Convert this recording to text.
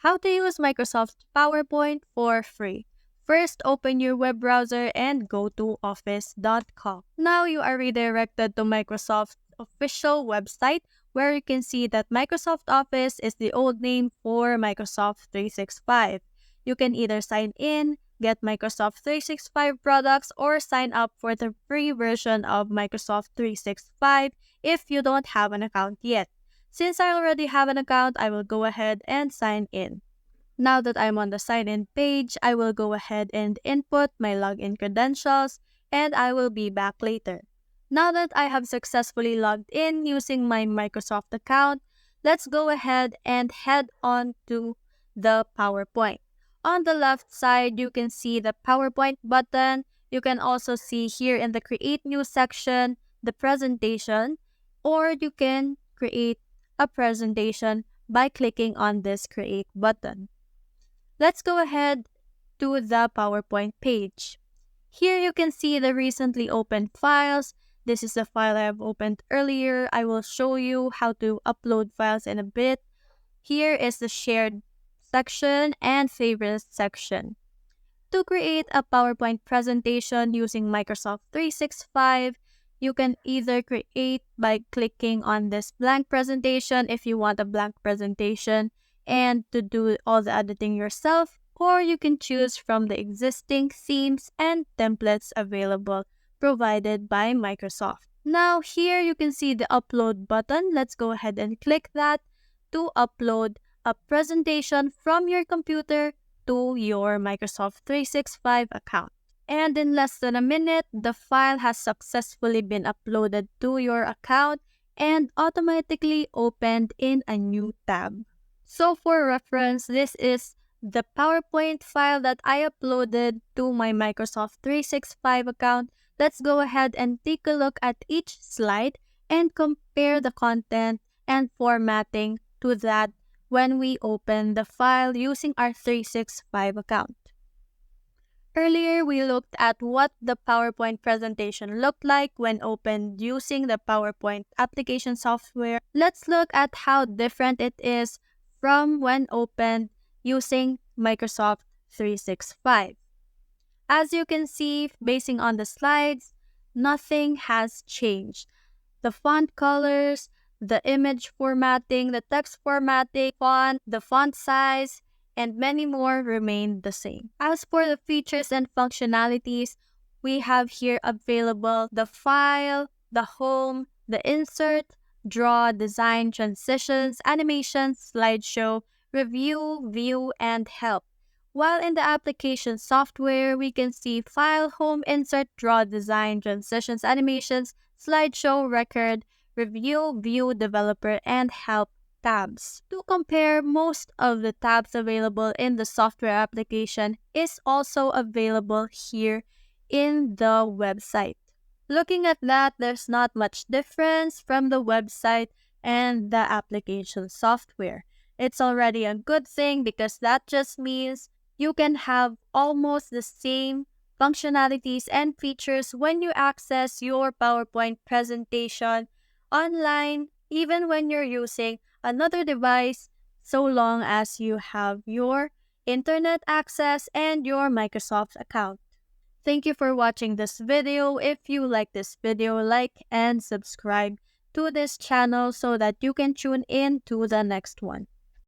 How to use Microsoft PowerPoint for free. First, open your web browser and go to office.com. Now you are redirected to Microsoft's official website where you can see that Microsoft Office is the old name for Microsoft 365. You can either sign in, get Microsoft 365 products, or sign up for the free version of Microsoft 365 if you don't have an account yet. Since I already have an account, I will go ahead and sign in. Now that I'm on the sign in page, I will go ahead and input my login credentials and I will be back later. Now that I have successfully logged in using my Microsoft account, let's go ahead and head on to the PowerPoint. On the left side, you can see the PowerPoint button. You can also see here in the Create New section, the presentation, or you can create a presentation by clicking on this Create button. Let's go ahead to the PowerPoint page. Here you can see the recently opened files. This is the file I have opened earlier. I will show you how to upload files in a bit. Here is the shared section and favorites section. To create a PowerPoint presentation using Microsoft 365, you can either create by clicking on this blank presentation if you want a blank presentation and to do all the editing yourself, or you can choose from the existing themes and templates available provided by Microsoft. Now here you can see the upload button. Let's go ahead and click that to upload a presentation from your computer to your Microsoft 365 account. And in less than a minute, the file has successfully been uploaded to your account and automatically opened in a new tab. So for reference, this is the PowerPoint file that I uploaded to my Microsoft 365 account. Let's go ahead and take a look at each slide and compare the content and formatting to that when we open the file using our 365 account. Earlier, we looked at what the PowerPoint presentation looked like when opened using the PowerPoint application software. Let's look at how different it is from when opened using Microsoft 365. As you can see, basing on the slides, nothing has changed. The font colors, the image formatting, the text formatting, the font size, and many more remain the same. As for the features and functionalities, we have here available the file, the home, the insert, draw, design, transitions, animations, slideshow, review, view, and help. While in the application software, we can see file, home, insert, draw, design, transitions, animations, slideshow, record, review, view, developer, and help tabs. To compare, most of the tabs available in the software application is also available here in the website. Looking at that, there's not much difference from the website and the application software. It's already a good thing because that just means you can have almost the same functionalities and features when you access your PowerPoint presentation online, even when you're using another device, so long as you have your internet access and your Microsoft account. Thank you for watching this video. If you like this video, like and subscribe to this channel so that you can tune in to the next one.